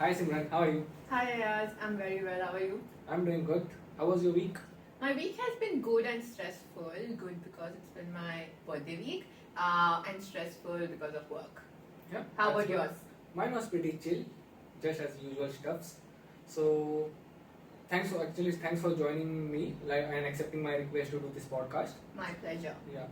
Hi Simran, how are you? Hi Ayaz, I'm very well. How are you? I'm doing good. How was your week? My week has been good and stressful. Good because it's been my birthday week, and stressful because of work. Yeah. How that's about good. yours? Mine was pretty chill, just as usual stuffs. So thanks for joining me and accepting my request to do this podcast. My pleasure. Yeah.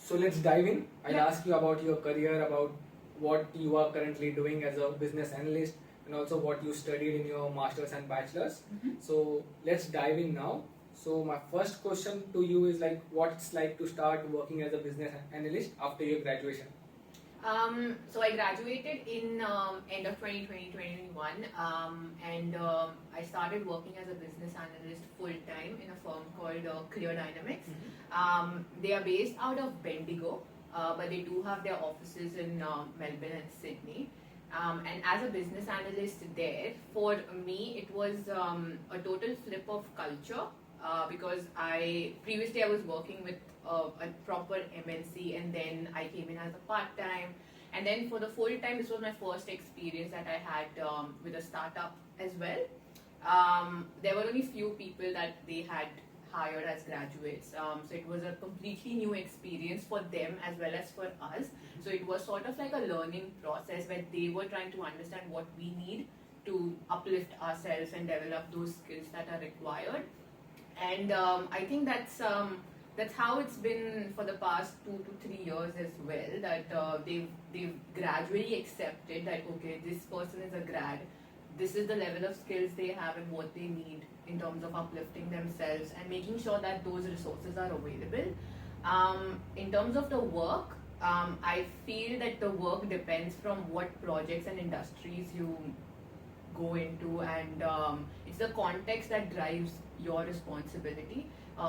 So let's dive in. I'll Yeah. ask you about your career, about what you are currently doing as a business analyst, and also what you studied in your masters and bachelors. So let's dive in now. So my first question to you is like, what's like to start working as a business analyst after your graduation? So I graduated in end of 2020-2021, and I started working as a business analyst full time in a firm called Clear Dynamics. They are based out of Bendigo, but they do have their offices in Melbourne and Sydney. And as a business analyst there, for me, it was a total flip of culture because previously I was working with a proper MNC, and then I came in as a part time, and then for the full time, this was my first experience that I had with a startup as well. There were only few people that they had hired as graduates, so it was a completely new experience for them as well as for us. So it was sort of like a learning process where they were trying to understand what we need to uplift ourselves and develop those skills that are required. And I think that's how it's been for the past 2 to 3 years as well. That they've gradually accepted that okay, this person is a grad. This is the level of skills they have and what they need in terms of uplifting themselves and making sure that those resources are available. In terms of the work, I feel that the work depends from what projects and industries you go into, and it's the context that drives your responsibility.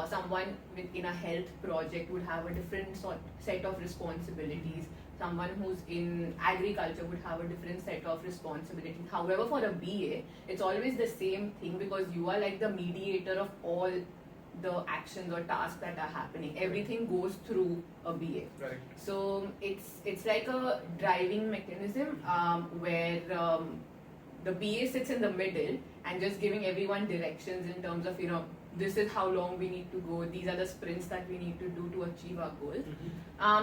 Someone in a health project would have a different set of responsibilities. Someone who's in agriculture would have a different set of responsibilities. However, for a BA, it's always the same thing because you are like the mediator of all the actions or tasks that are happening. Everything goes through a BA. Right. So it's like a driving mechanism where the BA sits in the middle and just giving everyone directions in terms of, this is how long we need to go, these are the sprints that we need to do to achieve our goals.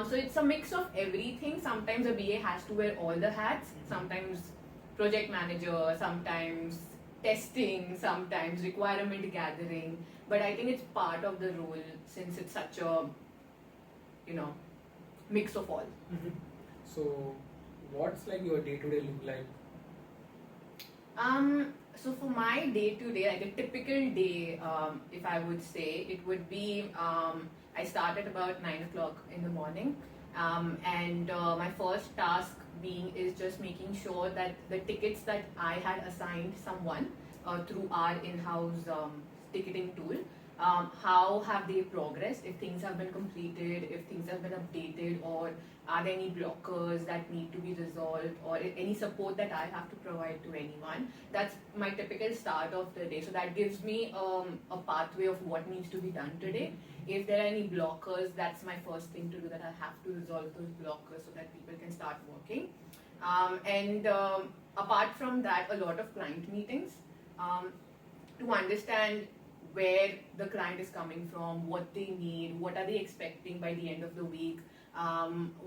So it's a mix of everything. Sometimes a BA has to wear all the hats, sometimes project manager, sometimes testing, sometimes requirement gathering. But I think it's part of the role since it's such a, mix of all. So what's like your day-to-day look like? So for my day-to-day, like a typical day, if I would say, it would be I start at about 9 o'clock in the morning, and my first task is just making sure that the tickets that I had assigned someone through our in-house ticketing tool, how have they progressed, if things have been completed, if things have been updated, or are there any blockers that need to be resolved, or any support that I have to provide to anyone. That's my typical start of the day. So that gives me a pathway of what needs to be done today. If there are any blockers, that's my first thing to do, that I have to resolve those blockers so that people can start working. And apart from that, a lot of client meetings to understand where the client is coming from, what they need, what are they expecting by the end of the week,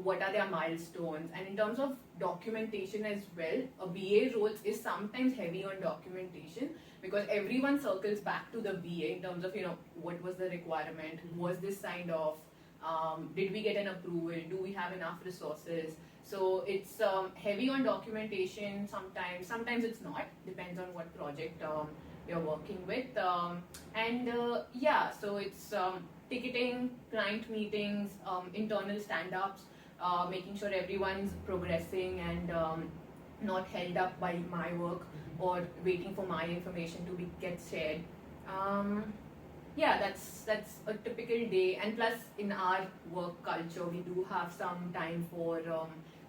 what are their milestones. And in terms of documentation as well, a BA role is sometimes heavy on documentation because everyone circles back to the BA in terms of, what was the requirement, was this signed off, did we get an approval, do we have enough resources. So it's heavy on documentation sometimes it's not, depends on what project you're working with. So it's ticketing, client meetings, internal stand-ups, making sure everyone's progressing and not held up by my work or waiting for my information to get shared. That's a typical day. And plus, in our work culture, we do have some time for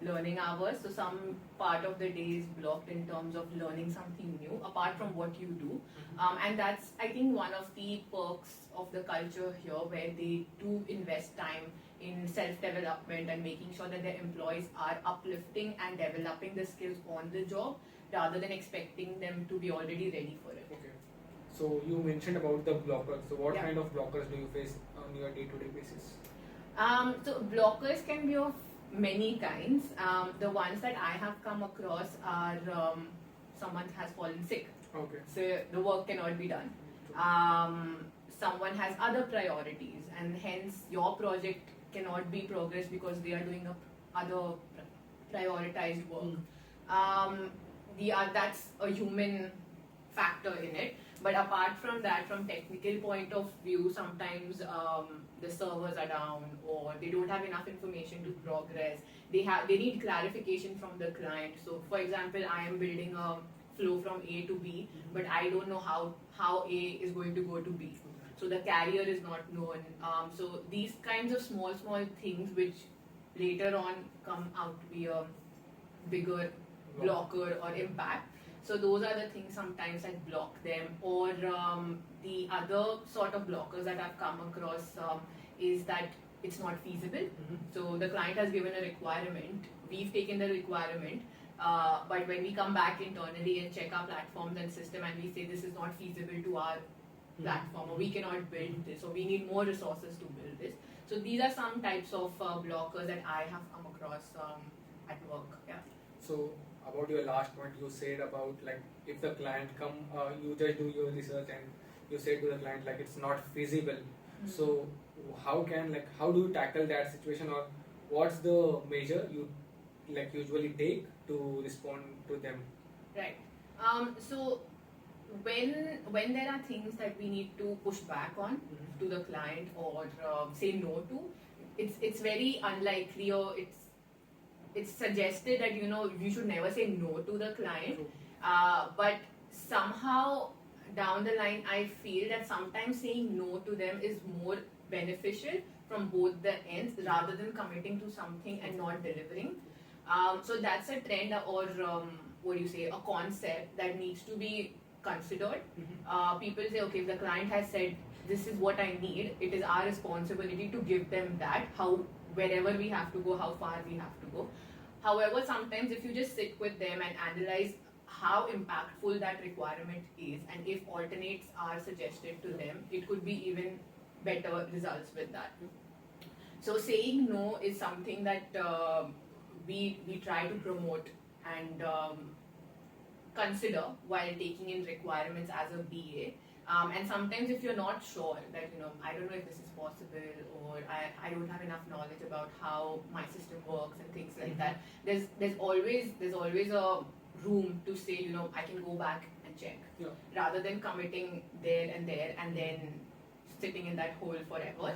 learning hours. So some part of the day is blocked in terms of learning something new, apart from what you do. And that's, I think, one of the perks of the culture here, where they do invest time in self-development and making sure that their employees are uplifting and developing the skills on the job rather than expecting them to be already ready for it. Okay. So you mentioned about the blockers. So what Yeah. kind of blockers do you face on your day-to-day basis? So blockers can be of many kinds. The ones that I have come across are someone has fallen sick, Okay. so the work cannot be done. Someone has other priorities, and hence your project cannot be progressed because they are doing other prioritized work. That's a human factor in it. But apart from that, from technical point of view, sometimes the servers are down or they don't have enough information to progress. They need clarification from the client. So, for example, I am building a flow from A to B, but I don't know how A is going to go to B. So the carrier is not known. So these kinds of small things which later on come out to be a bigger blocker or impact. So those are the things sometimes that block them. Or the other sort of blockers that I've come across is that it's not feasible. So the client has given a requirement, we've taken the requirement, but when we come back internally and check our platforms and system and we say this is not feasible to our platform, or we cannot build this, or we need more resources to build this. So these are some types of blockers that I have come across at work. Yeah. So about your last point, you said about like if the client you just do your research and you say to the client like it's not feasible. So how do you tackle that situation, or what's the measure you usually take to respond to them? Right. So when there are things that we need to push back on to the client or say no to, it's very unlikely, or it's suggested that you should never say no to the client. But somehow down the line, I feel that sometimes saying no to them is more beneficial from both the ends rather than committing to something and not delivering. So that's a trend, or a concept that needs to be considered. People say, okay, if the client has said this is what I need, it is our responsibility to give them that, wherever we have to go, how far we have to go. However, sometimes if you just sit with them and analyze how impactful that requirement is, and if alternates are suggested to them, it could be even better results with that. So saying no is something that we try to promote and consider while taking in requirements as a BA. And sometimes if you're not sure that, I don't know if this is possible, or I don't have enough knowledge about how my system works and things like that, there's always a room to say, I can go back and check, rather than committing there and then sitting in that hole forever.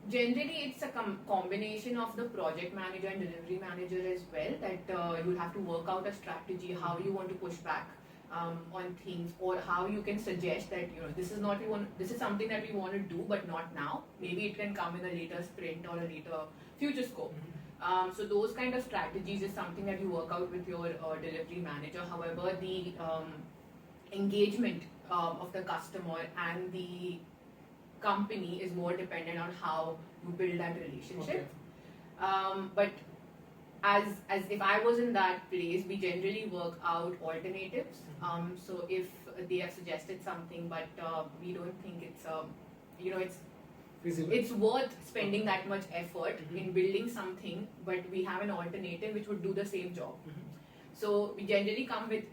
Generally, it's a combination of the project manager and delivery manager as well, that you'll have to work out a strategy, how you want to push back on things, or how you can suggest that this is something that we want to do, but not now. Maybe it can come in a later sprint or a later future scope. So those kind of strategies is something that you work out with your delivery manager. However, the engagement of the customer and the company is more dependent on how you build that relationship. But as if I was in that place, we generally work out alternatives. So if they have suggested something, but we don't think it's worth spending that much effort in building something, but we have an alternative which would do the same job. So we generally come with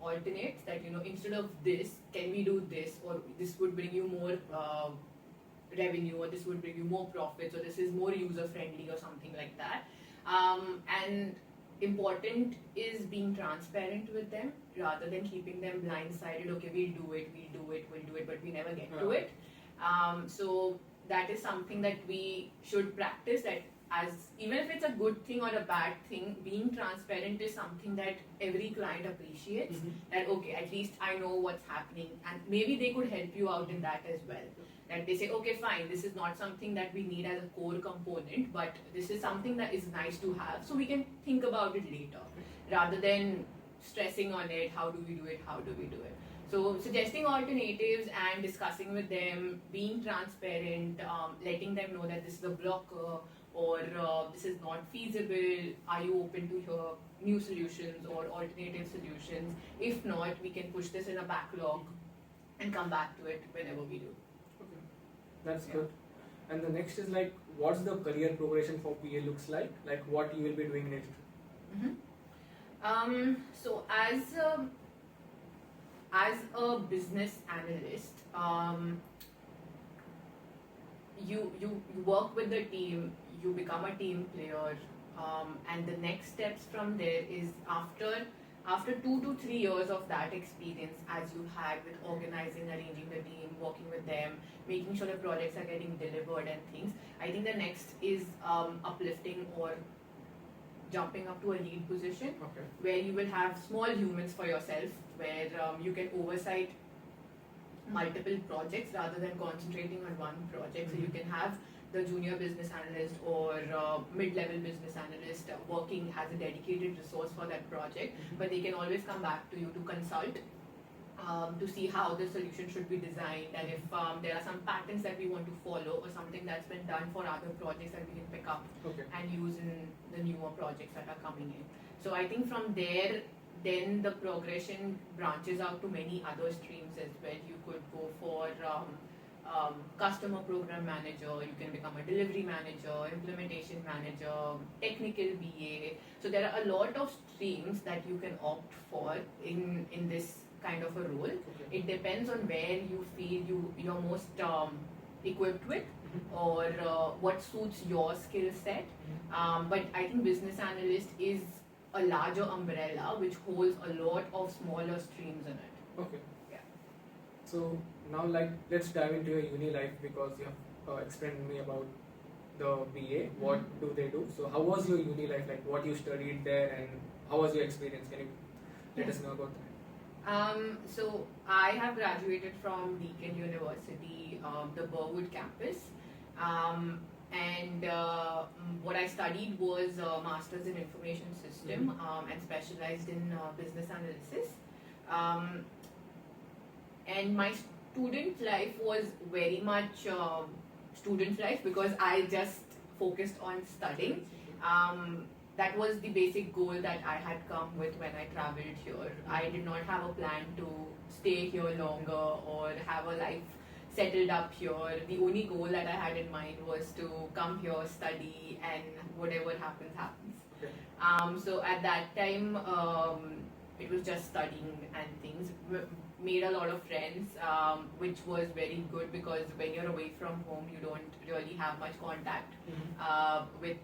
alternates that, instead of this, can we do this, or this would bring you more revenue, or this would bring you more profits, or this is more user friendly, or something like that. And important is being transparent with them rather than keeping them blindsided. Okay, we'll do it, but we never get to it. So that is something that we should practice, that even if it's a good thing or a bad thing, being transparent is something that every client appreciates. That okay, at least I know what's happening, and maybe they could help you out in that as well. That they say, okay, fine, this is not something that we need as a core component, but this is something that is nice to have, so we can think about it later, rather than stressing on it. How do we do it? So suggesting alternatives and discussing with them, being transparent, letting them know that this is a blocker or this is not feasible. Are you open to hear new solutions or alternative solutions? If not, we can push this in a backlog and come back to it whenever we do. Okay, that's good. And the next is like, what's the career progression for PA looks like? Like what you will be doing next? So as a business analyst, you work with the team, you become a team player, and the next steps from there is after 2 to 3 years of that experience as you had with organizing, arranging the team, working with them, making sure the projects are getting delivered and things, I think the next is uplifting or jumping up to a lead position, where you will have small humans for yourself, where you can oversight multiple projects rather than concentrating on one project. So you can have the junior business analyst or mid-level business analyst working as a dedicated resource for that project, but they can always come back to you to consult, to see how the solution should be designed, and if there are some patterns that we want to follow or something that's been done for other projects that we can pick up and use in the newer projects that are coming in. So I think from there, then the progression branches out to many other streams as well. You could go for customer program manager, you can become a delivery manager, implementation manager, technical BA. So there are a lot of streams that you can opt for in this kind of a role. It depends on where you feel you're most equipped with, or what suits your skill set. But I think business analyst is a larger umbrella which holds a lot of smaller streams in it. Okay. Yeah. So now, like, let's dive into your uni life, because you have explained to me about the BA. What do they do? So how was your uni life? Like, what you studied there, and how was your experience? Can you let us know about that? So I have graduated from Deakin University, the Burwood campus, and what I studied was a Masters in Information System and specialized in business analysis. And my student life was very much student life, because I just focused on studying. That was the basic goal that I had come with when I traveled here. I did not have a plan to stay here longer or have a life settled up here. The only goal that I had in mind was to come here, study, and whatever happens, happens. So at that time, it was just studying and things. Made a lot of friends, which was very good, because when you're away from home, you don't really have much contact with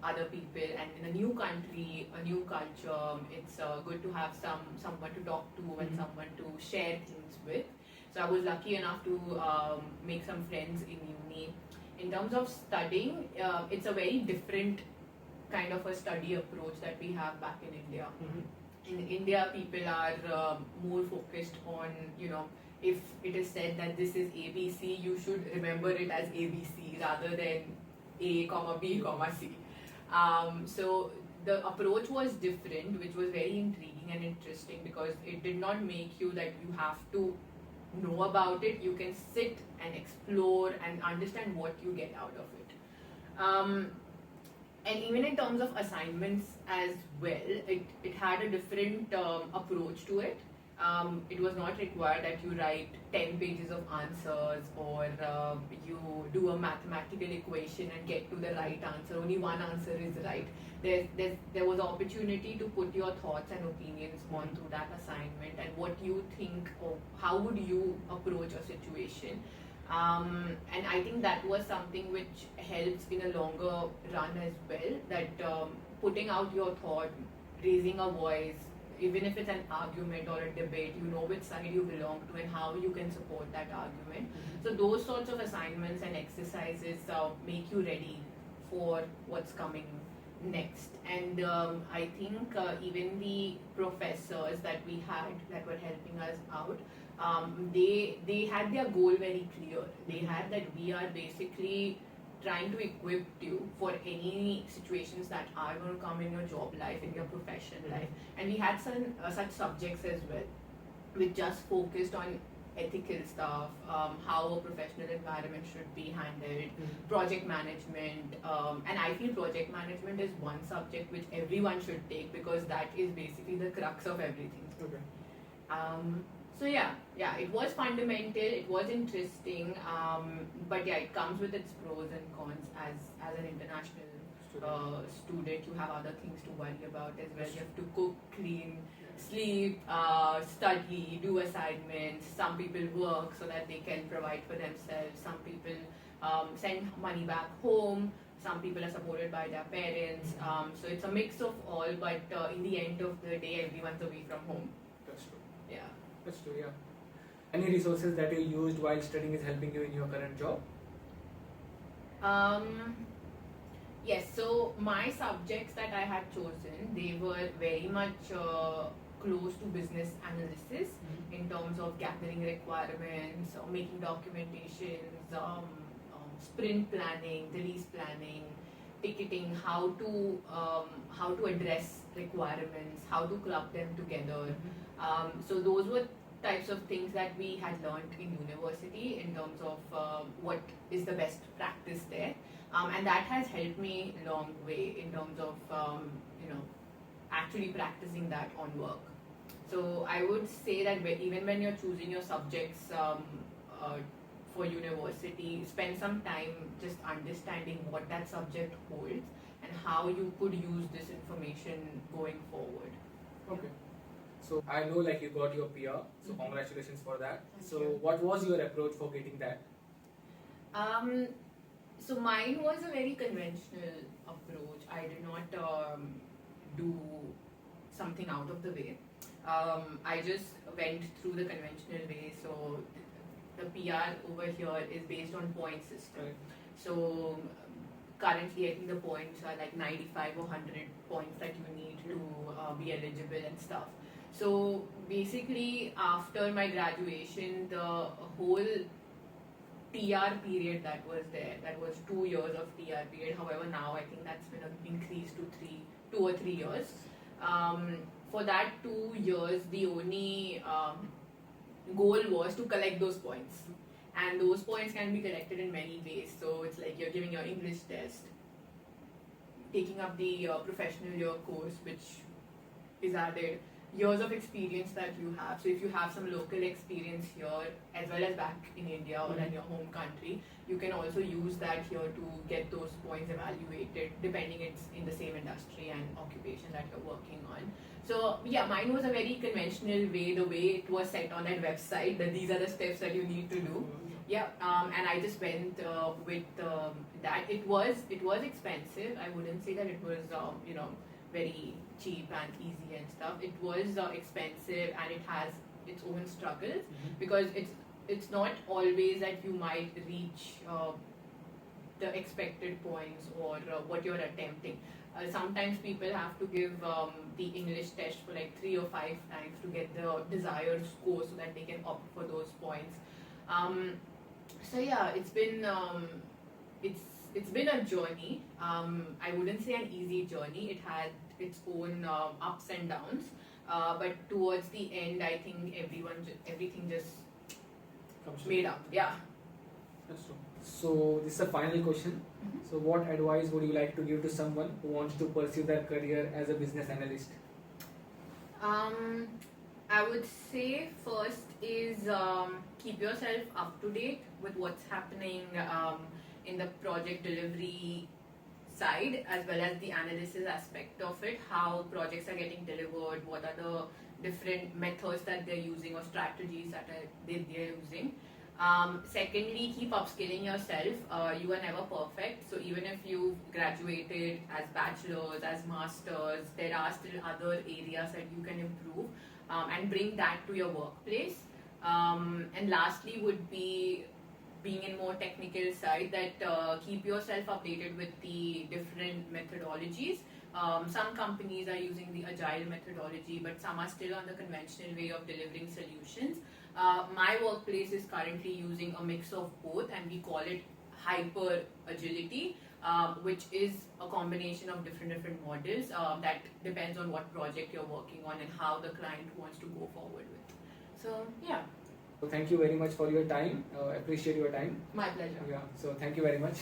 other people, and in a new country, a new culture, it's good to have someone to talk to and someone to share things with. So I was lucky enough to make some friends in uni. In terms of studying, it's a very different kind of a study approach that we have back in India. In India, people are more focused on, if it is said that this is ABC, you should remember it as ABC rather than A, comma B, comma C. So the approach was different, which was very intriguing and interesting, because it did not make you that you have to know about it. You can sit and explore and understand what you get out of it. And even in terms of assignments as well, it had a different approach to it. It was not required that you write 10 pages of answers, or you do a mathematical equation and get to the right answer. Only one answer is right. There was opportunity to put your thoughts and opinions onto that assignment, and what you think, or how would you approach a situation. And I think that was something which helps in a longer run as well, that putting out your thought, raising a voice, even if it's an argument or a debate, you know which side you belong to and how you can support that argument. So those sorts of assignments and exercises make you ready for what's coming next. And I think even the professors that we had that were helping us out, they had their goal very clear. They had that we are basically trying to equip you for any situations that are going to come in your job life, in your professional life. And we had some such subjects as well, which just focused on ethical stuff, how a professional environment should be handled, project management, and I feel project management is one subject which everyone should take because that is basically the crux of everything. Okay. So yeah, it was fundamental, it was interesting, but yeah, it comes with its pros and cons as an international student. You have other things to worry about as well. You have to cook, clean, sleep, study, do assignments. Some people work so that they can provide for themselves. Some people send money back home. Some people are supported by their parents. So it's a mix of all, but in the end of the day, everyone's away from home. That's true. Yeah. That's true, yeah. Any resources that you used while studying is helping you in your current job? Yes, so my subjects that I had chosen, they were very much close to business analysis in terms of gathering requirements, making documentations, sprint planning, release planning, ticketing, how to address requirements, how to club them together. So those were types of things that we had learned in university in terms of what is the best practice there. And that has helped me a long way in terms of actually practicing that on work. So I would say that even when you're choosing your subjects for university, spend some time just understanding what that subject holds and how you could use this information going forward. Okay. So I know like you got your PR, so congratulations for that. Thank So you. what was your approach for getting that? So mine was a very conventional approach. I did not do something out of the way. I just went through the conventional way. So the PR over here is based on point system. Right. So currently I think the points are like 95 or 100 points that you need to be eligible and stuff. So basically after my graduation, the whole TR period that was there, that was 2 years of TR period. However, now I think that's been increased to 2 or 3 years. For that 2 years, the only goal was to collect those points. And those points can be collected in many ways. So it's like you're giving your English test, taking up the professional year course, which is added, years of experience that you have. So if you have some local experience here as well as back in India or in your home country, you can also use that here to get those points evaluated depending it's in the same industry and occupation that you're working on. So yeah, mine was a very conventional way, the way it was set on that website, that these are the steps that you need to do. Yeah, and I just went with that. It was expensive. I wouldn't say that it was very cheap and easy and stuff. It was expensive and it has its own struggles because it's not always that you might reach the expected points or what you're attempting. Sometimes people have to give the English test for like 3 or 5 times to get the desired score so that they can opt for those points. So yeah, it's been a journey. I wouldn't say an easy journey. It had its own ups and downs, but towards the end, I think everything just made up. Yeah. That's true. So this is the final question. So what advice would you like to give to someone who wants to pursue their career as a business analyst? I would say first is keep yourself up to date with what's happening in the project delivery side as well as the analysis aspect of it, how projects are getting delivered, what are the different methods that they're using or strategies that they're using. Secondly, keep upskilling yourself. You are never perfect, so even if you graduated as bachelors, as masters, there are still other areas that you can improve and bring that to your workplace. And lastly would be being in more technical side, that keep yourself updated with the different methodologies. Some companies are using the agile methodology, but some are still on the conventional way of delivering solutions. My workplace is currently using a mix of both, and we call it hyper agility, which is a combination of different models that depends on what project you're working on and how the client wants to go forward with. So yeah, So thank you very much for your time. Appreciate your time. my pleasure. Yeah. So thank you very much.